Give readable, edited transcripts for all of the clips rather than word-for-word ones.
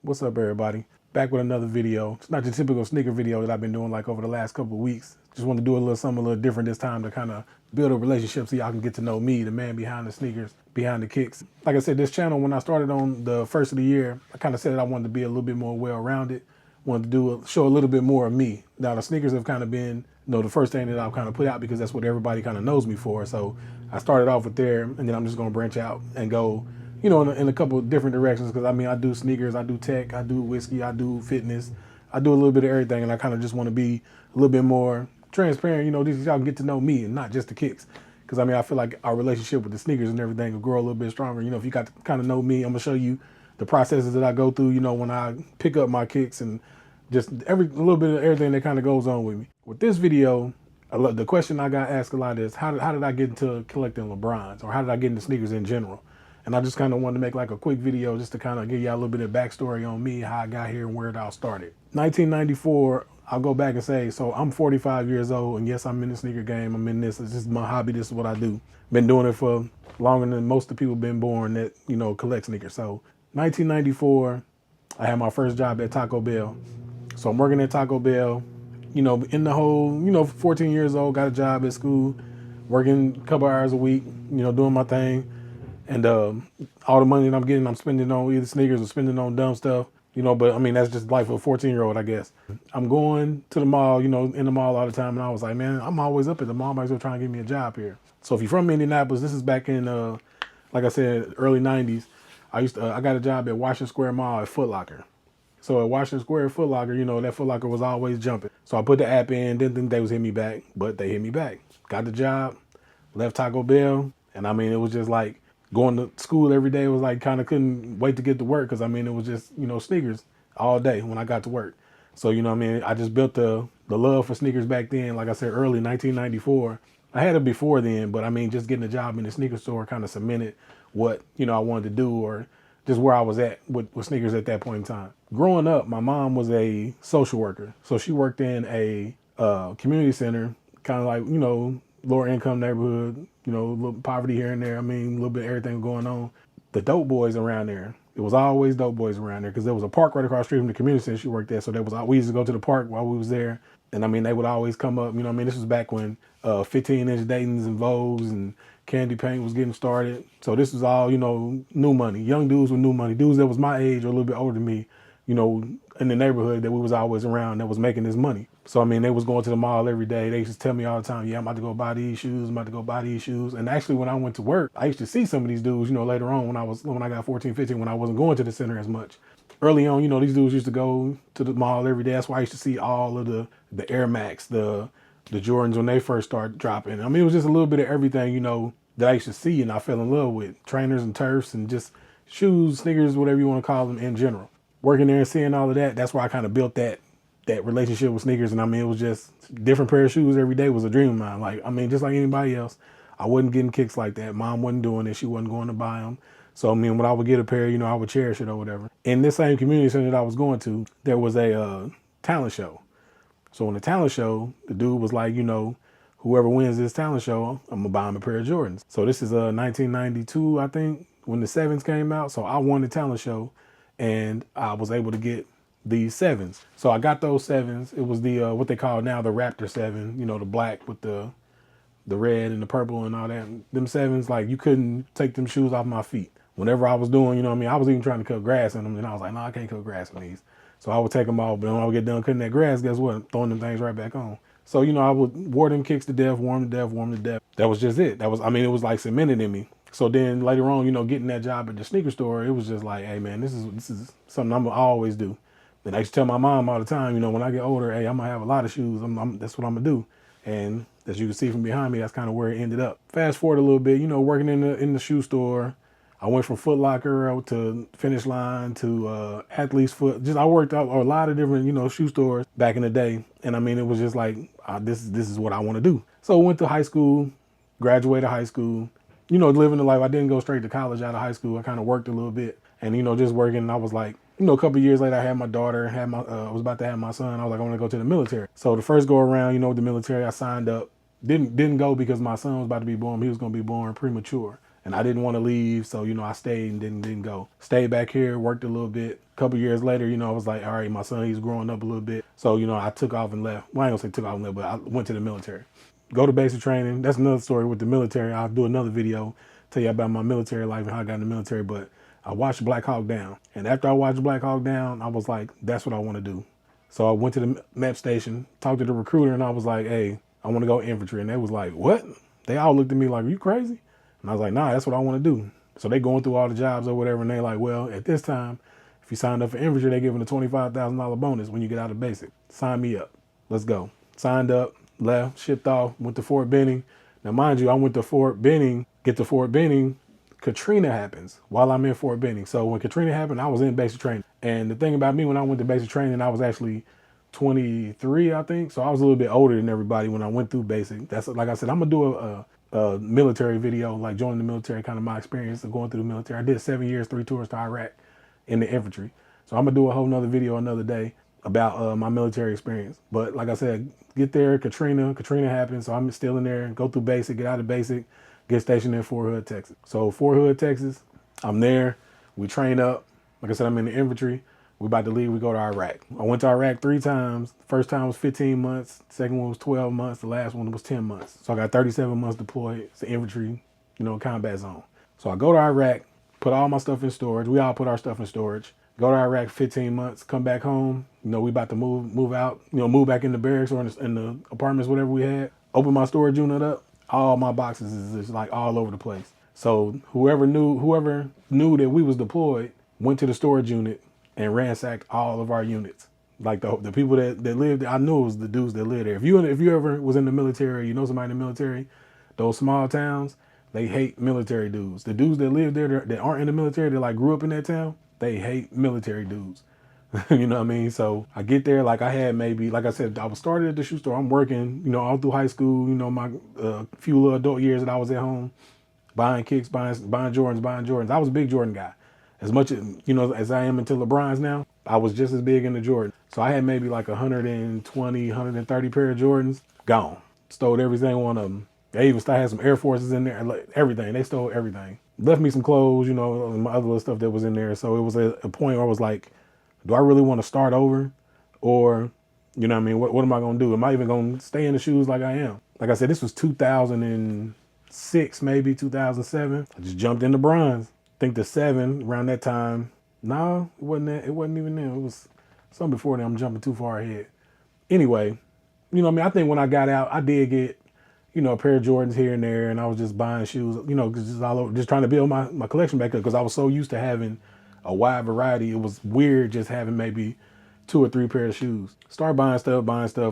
What's up, everybody? Back with another video. It's not your typical sneaker video that I've been doing like over the last couple of weeks. Just want to do a little something a little different this time to kind of build a relationship so y'all can get to know me, the man behind the sneakers, behind the kicks. Like I said, this channel, when I started on the first of the year, I kind of said that I wanted to be a little bit more well-rounded, wanted to show a little bit more of me. Now, the sneakers have kind of been, the first thing that I've kind of put out because that's what everybody kind of knows me for. So I started off with there, and then I'm just going to branch out and go in a couple of different directions, because I do sneakers, I do tech, I do whiskey, I do fitness, I do a little bit of everything, and I kind of just want to be a little bit more transparent. Y'all can get to know me and not just the kicks, because I feel like our relationship with the sneakers and everything will grow a little bit stronger. If you got to kind of know me, I'm gonna show you the processes that I go through. When I pick up my kicks and just a little bit of everything that kind of goes on with me. With this video, the question I got asked a lot is how did I get into collecting LeBrons, or how did I get into sneakers in general? And I just kind of wanted to make like a quick video just to kind of give y'all a little bit of backstory on me, how I got here and where it all started. 1994, I'll go back and say, so I'm 45 years old, and yes, I'm in the sneaker game. I'm in this. This is my hobby. This is what I do. Been doing it for longer than most of the people been born that, collect sneakers. So 1994, I had my first job at Taco Bell. So I'm working at Taco Bell, in the whole, 14 years old, got a job at school, working a couple hours a week, doing my thing. And all the money that I'm getting, I'm spending on either sneakers or spending on dumb stuff, but that's just life of a 14-year-old, I guess. I'm going to the mall, in the mall all the time. And I was like, man, I'm always up at the mall. I might as well try and get me a job here. So if you're from Indianapolis, this is back in, like I said, early 90s. I got a job at Washington Square Mall at Foot Locker. So at Washington Square Foot Locker, that Foot Locker was always jumping. So I put the app in, didn't think they was hitting me back, but they hit me back. Got the job, left Taco Bell, and it was just like, going to school every day was like kind of couldn't wait to get to work, because it was just sneakers all day when I got to work. So I just built the love for sneakers back then. Like I said, early 1994. I had it before then, but just getting a job in the sneaker store kind of cemented what I wanted to do, or just where I was at with sneakers at that point in time. Growing up, my mom was a social worker, so she worked in a community center, kind of like lower income neighborhood, a little poverty here and there. A little bit of everything going on. The dope boys around there, it was always dope boys around there, because there was a park right across the street from the community center she worked at. So we used to go to the park while we was there. And they would always come up, this was back when 15-inch Dayton's and Vogues and candy paint was getting started. So this was all, new money, young dudes with new money, dudes that was my age or a little bit older than me, in the neighborhood that we was always around that was making this money. So, they was going to the mall every day. They used to tell me all the time, yeah, I'm about to go buy these shoes. I'm about to go buy these shoes. And actually, when I went to work, I used to see some of these dudes, later on when I got 14, 15, when I wasn't going to the center as much. Early on, these dudes used to go to the mall every day. That's why I used to see all of the Air Max, the Jordans when they first started dropping. It was just a little bit of everything, that I used to see and I fell in love with. Trainers and turfs and just shoes, sneakers, whatever you want to call them in general. Working there and seeing all of that, that's where I kind of built that relationship with sneakers. And it was just different pair of shoes every day was a dream of mine. Like, just like anybody else, I wasn't getting kicks like that. Mom wasn't doing it. She wasn't going to buy them. So, when I would get a pair, I would cherish it or whatever. In this same community center that I was going to, there was a talent show. So in the talent show, the dude was like, whoever wins this talent show, I'm going to buy him a pair of Jordans. So this is 1992, I think, when the 7s came out. So I won the talent show, and I was able to get these 7s. So I got those 7s. It was the what they call now the Raptor 7, the black with the red and the purple and all that. Them 7s, like, you couldn't take them shoes off my feet. Whenever I was doing, I was even trying to cut grass in them, and I was like, no, I can't cut grass in these. So I would take them off, but when I would get done cutting that grass, guess what? I'm throwing them things right back on. So, I would wore them kicks to death, warm to death, warm to death. That was just it. That was, it was like cemented in me. So then later on, getting that job at the sneaker store, it was just like, hey man, this is something I'm gonna always do. And I used to tell my mom all the time, when I get older, hey, I'm gonna have a lot of shoes. That's what I'm gonna do. And as you can see from behind me, that's kind of where it ended up. Fast forward a little bit, working in the shoe store. I went from Foot Locker to Finish Line to Athlete's Foot. I worked out a lot of different, shoe stores back in the day. And it was just like, this is what I want to do. So I went to high school, graduated high school, living the life. I didn't go straight to college out of high school. I kind of worked a little bit and, just working. And I was like, a couple of years later, I had my daughter, I was about to have my son. I was like, I want to go to the military. So the first go around, the military, I signed up. Didn't go because my son was about to be born. He was going to be born premature. and I didn't want to leave. So, I stayed and didn't go. Stayed back here, worked a little bit. A couple years later, I was like, all right, my son, he's growing up a little bit. So, I took off and left. Well, I ain't gonna say took off and left, but I went to the military. Go to basic training. That's another story with the military. I'll do another video, tell you about my military life and how I got in the military. But I watched Black Hawk Down. And after I watched Black Hawk Down, I was like, that's what I want to do. So I went to the MEP station, talked to the recruiter, and I was like, hey, I want to go infantry. And they was like, what? They all looked at me like, are you crazy? And I was like, nah, that's what I want to do. So they going through all the jobs or whatever, and they like, well, at this time, if you signed up for infantry, they giving a $25,000 bonus when you get out of basic. Sign me up. Let's go. Signed up, left, shipped off, went to Fort Benning. Now, mind you, I went to Fort Benning, get to Fort Benning, Katrina happens while I'm in Fort Benning. So when Katrina happened, I was in basic training. And the thing about me, when I went to basic training, I was actually 23, I think. So I was a little bit older than everybody when I went through basic. That's, like I said, I'm going to do a military video, like joining the military, kind of my experience of going through the military. I did 7 years, 3 tours to Iraq in the infantry. So I'm going to do a whole nother video another day about my military experience. But like I said, get there, Katrina happened. So I'm still in there, go through basic, get out of basic, get stationed in Fort Hood, Texas. So Fort Hood, Texas, I'm there. We train up. Like I said, I'm in the infantry. We about to leave. We go to Iraq. I went to Iraq 3 times. First time was 15 months. Second one was 12 months. The last one was 10 months. So I got 37 months deployed. It's the infantry, combat zone. So I go to Iraq, put all my stuff in storage. We all put our stuff in storage. Go to Iraq 15 months, come back home. We about to move out, move back in the barracks or in the apartments, whatever we had. Open my storage unit up. All my boxes is just like all over the place. So whoever knew that we was deployed went to the storage unit and ransacked all of our units. Like the people that lived there, I knew it was the dudes that lived there. If you ever was in the military, somebody in the military, those small towns, they hate military dudes. The dudes that live there that aren't in the military, that like grew up in that town, they hate military dudes. You know what I mean? So I get there, like I had maybe, like I said, I was started at the shoe store. I'm working, all through high school, my few little adult years that I was at home, buying kicks, buying Jordans. I was a big Jordan guy. As much as I am into LeBrons now, I was just as big into Jordan. So I had maybe like 120, 130 pair of Jordans. Gone. Stole every single one of them. They even had some Air Forces in there, like everything. They stole everything. Left me some clothes, and my other little stuff that was in there. So it was a point where I was like, do I really want to start over? Or, what I mean? What am I going to do? Am I even going to stay in the shoes like I am? Like I said, this was 2006, maybe 2007. I just jumped into bronze. I think the 7 around that time. No, it wasn't that. It wasn't even then. It was something before that. I'm jumping too far ahead. Anyway, I think when I got out, I did get, a pair of Jordans here and there, and I was just buying shoes, just all over, just trying to build my collection back up because I was so used to having a wide variety. It was weird just having maybe 2 or 3 pairs of shoes. Start buying stuff,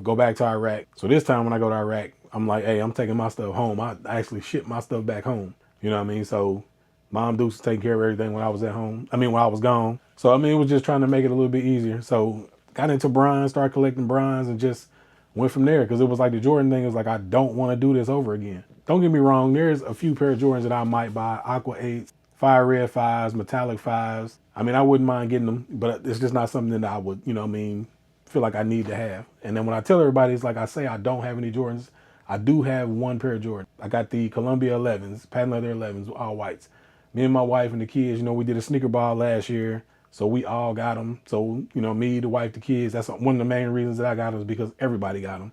go back to Iraq. So this time when I go to Iraq, I'm like, hey, I'm taking my stuff home. I actually shipped my stuff back home. You know what I mean? So Mom Dukes was taking care of everything when I was at home. When I was gone. So, it was just trying to make it a little bit easier. So got into bronze, started collecting bronze, and just went from there. Because it was like the Jordan thing. It was like, I don't want to do this over again. Don't get me wrong. There's a few pair of Jordans that I might buy. Aqua 8s, Fire Red 5s, Metallic 5s. I wouldn't mind getting them. But it's just not something that I would, feel like I need to have. And then when I tell everybody, it's like I say I don't have any Jordans. I do have 1 pair of Jordans. I got the Columbia 11s, patent leather 11s, all whites. Me and my wife and the kids, we did a sneaker ball last year. So we all got them. So, me, the wife, the kids, that's one of the main reasons that I got them is because everybody got them.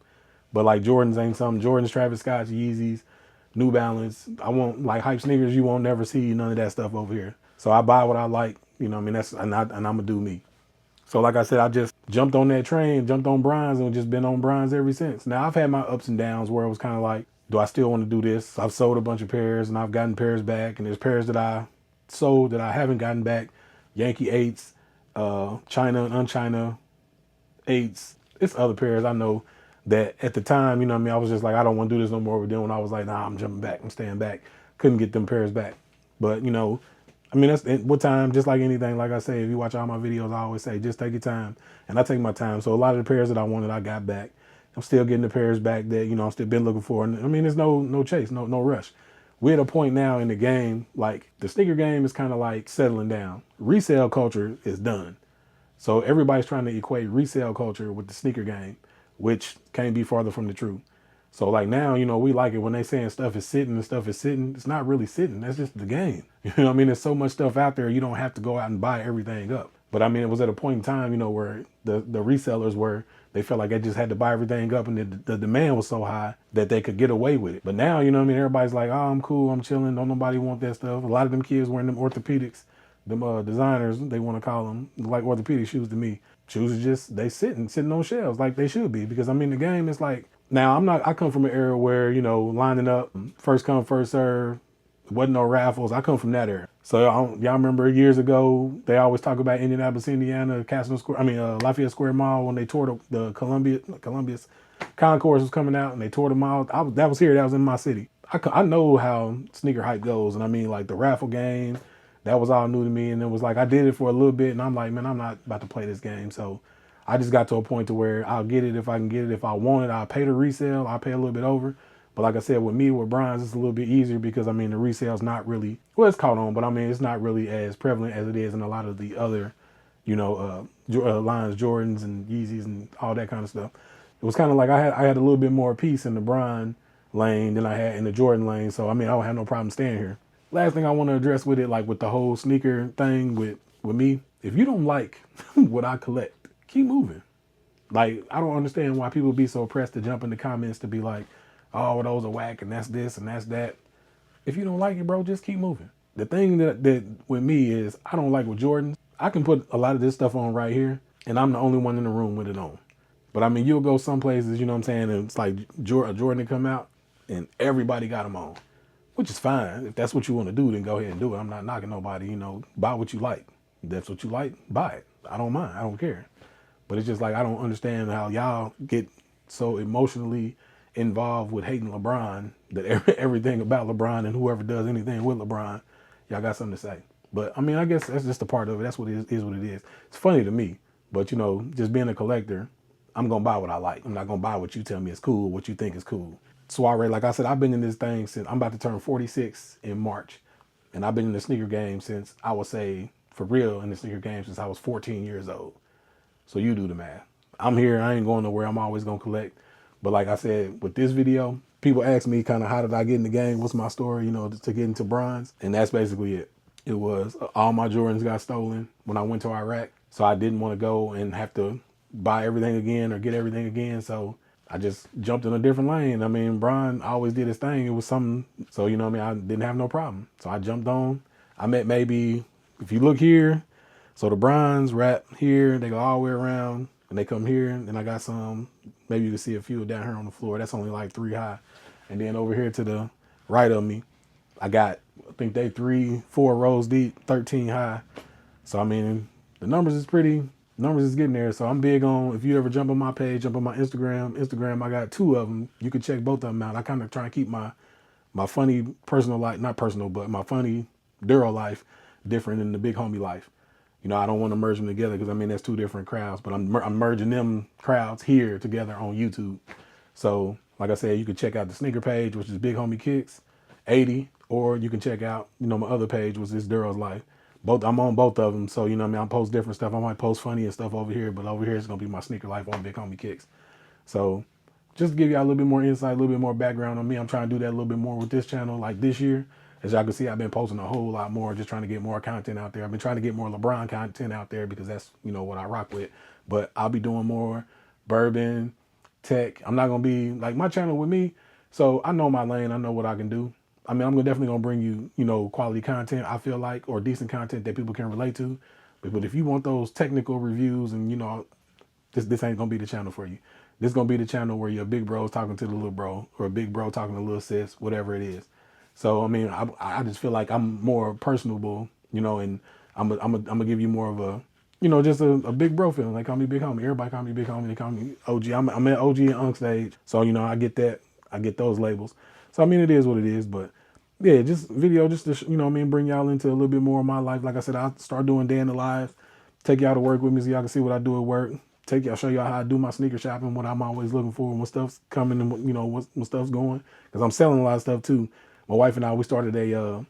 But like Jordans ain't something. Jordans, Travis Scott's, Yeezys, New Balance. I won't like hype sneakers. You won't never see none of that stuff over here. So I buy what I like, that's, and I'm going to do me. So like I said, I just jumped on that train, jumped on bronze, and just been on bronze ever since. Now I've had my ups and downs where it was kind of like, do I still want to do this? I've sold a bunch of pairs and I've gotten pairs back, and there's pairs that I sold that I haven't gotten back. Yankee 8s, China and un-China 8s. It's other pairs I know that at the time, I was just like, I don't want to do this no more. We're doing. I was like, nah, I'm jumping back. I'm staying back. Couldn't get them pairs back. But, that's what time, just like anything, like I say, if you watch all my videos, I always say, just take your time. And I take my time. So a lot of the pairs that I wanted, I got back. I'm still getting the pairs back that, I'm still been looking for. And there's no chase, no rush. We're at a point now in the game, like the sneaker game is kind of like settling down. Resale culture is done. So everybody's trying to equate resale culture with the sneaker game, which can't be farther from the truth. So like now, we like it when they saying stuff is sitting and stuff is sitting. It's not really sitting. That's just the game. You know what I mean? There's so much stuff out there. You don't have to go out and buy everything up. But I mean, it was at a point in time, where the resellers were, they felt like they just had to buy everything up, and the demand was so high that they could get away with it. But now, you know what I mean? Everybody's like, oh, I'm cool, I'm chilling. Don't nobody want that stuff. A lot of them kids wearing them orthopedics, them designers, they want to call them, like orthopedic shoes to me. Shoes are just, they sitting on shelves like they should be. Because I mean, the game is like, now I come from an era where, lining up, first come, first serve, wasn't no raffles. I come from that era. So y'all remember years ago, they always talk about Indianapolis, Indiana, Lafayette Square Mall when they tore the Columbia's concourse was coming out and they tore the mall. That was here. That was in my city. I know how sneaker hype goes. And I mean, like the raffle game, that was all new to me. And it was like, I did it for a little bit and I'm like, man, I'm not about to play this game. So I just got to a point to where I'll get it if I can get it. If I want it, I'll pay the resale. I'll pay a little bit over. But like I said, with Bronze, it's a little bit easier because, I mean, the resale's not really, well, it's caught on, but I mean, it's not really as prevalent as it is in a lot of the other, lines, Jordans and Yeezys and all that kind of stuff. It was kind of like I had a little bit more peace in the Bron lane than I had in the Jordan lane. So, I mean, I don't have no problem staying here. Last thing I want to address with it, like with the whole sneaker thing with me, if you don't like what I collect, keep moving. Like, I don't understand why people be so pressed to jump in the comments to be like, oh, those are whack and that's this and that's that. If you don't like it, bro, just keep moving. The thing that with me is I don't like with Jordans. I can put a lot of this stuff on right here and I'm the only one in the room with it on. But I mean, you'll go some places, you know what I'm saying? And it's like a Jordan to come out and everybody got them on, which is fine. If that's what you want to do, then go ahead and do it. I'm not knocking nobody, buy what you like. If that's what you like, buy it. I don't mind. I don't care. But it's just like, I don't understand how y'all get so emotionally involved with hating LeBron that everything about LeBron and whoever does anything with LeBron, y'all got something to say. But I mean, I guess that's just a part of it. That's what it is what it is. It's funny to me, but just being a collector, I'm gonna buy what I like. I'm not gonna buy what you tell me is cool, what you think is cool. Soiree, like I said, I've been in this thing since I'm about to turn 46 in March, and I've been in the sneaker game since I would say for real in the sneaker game since I was 14 years old. So you do the math. I'm here. I ain't going nowhere. I'm always gonna collect. But like I said, with this video, people ask me kind of how did I get in the game? What's my story, to get into Bronze? And that's basically it. It was all my Jordans got stolen when I went to Iraq. So I didn't want to go and have to buy everything again or get everything again. So I just jumped in a different lane. I mean, Bron always did his thing. It was something. So, I didn't have no problem. So I jumped on. I met maybe, if you look here, so the Brons wrap here, they go all the way around. And they come here, and I got some, maybe you can see a few down here on the floor. That's only like 3 high. And then over here to the right of me, I got, I think they 3, 4 rows deep, 13 high. So, I mean, the numbers is getting there. So I'm big on, if you ever jump on my page, jump on my Instagram, I got 2 of them. You can check both of them out. I kind of try to keep my funny personal life, not personal, but my funny Duro life different than the big homie life. I don't want to merge them together because, I mean, that's 2 different crowds. But I'm merging them crowds here together on YouTube. So, like I said, you can check out the sneaker page, which is Big Homie Kicks 80. Or you can check out, my other page, which is Duro's Life. I'm on both of them. So, I post different stuff. I might post funny and stuff over here. But over here, it's going to be my sneaker life on Big Homie Kicks. So, just to give y'all a little bit more insight, a little bit more background on me. I'm trying to do that a little bit more with this channel. Like this year. As y'all can see, I've been posting a whole lot more, just trying to get more content out there. I've been trying to get more LeBron content out there because that's, what I rock with. But I'll be doing more bourbon, tech. I'm not going to be, like, my channel with me. So I know my lane. I know what I can do. I mean, I'm definitely going to bring you, quality content, I feel like, or decent content that people can relate to. But if you want those technical reviews and, this ain't going to be the channel for you. This is going to be the channel where your big bro's talking to the little bro or a big bro talking to little sis, whatever it is. So, I mean, I just feel like I'm more personable, and I'm gonna give you more of a, just a big bro feeling. They call me Big Homie. Everybody call me Big Homie. They call me OG. I'm at OG and Unk stage. So, I get that. I get those labels. So, I mean, it is what it is. But, yeah, just video just to, bring y'all into a little bit more of my life. Like I said, I'll start doing day in the lives. Take y'all to work with me so y'all can see what I do at work. Show y'all how I do my sneaker shopping, what I'm always looking for, when stuff's coming and, when stuff's going. Because I'm selling a lot of stuff, too. My wife and I, we started a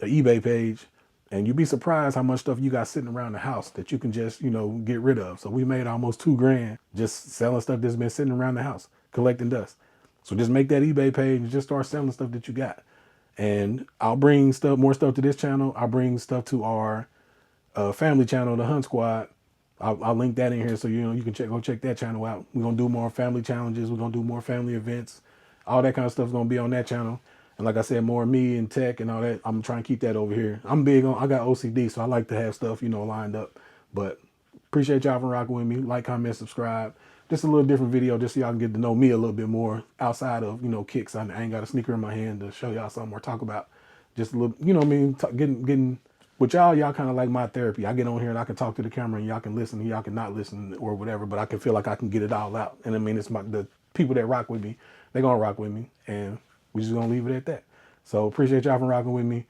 eBay page, and you'd be surprised how much stuff you got sitting around the house that you can just, get rid of. So we made almost $2,000 just selling stuff that's been sitting around the house, collecting dust. So just make that eBay page and just start selling stuff that you got. And I'll bring more stuff to this channel. I'll bring stuff to our family channel, the Hunt Squad. I'll link that in here so you can go check that channel out. We're gonna do more family challenges. We're gonna do more family events. All that kind of stuff is gonna be on that channel. And like I said, more me and tech and all that. I'm trying to keep that over here. I got OCD, so I like to have stuff lined up. But appreciate y'all for rocking with me. Like, comment, subscribe. Just a little different video, just so y'all can get to know me a little bit more outside of kicks. I ain't got a sneaker in my hand to show y'all something or talk about. Just a little, getting with y'all kind of like my therapy. I get on here and I can talk to the camera and y'all can listen and y'all can not listen or whatever, but I can feel like I can get it all out. And I mean, it's the people that rock with me, they gonna rock with me, and we just gonna leave it at that. So appreciate y'all for rocking with me.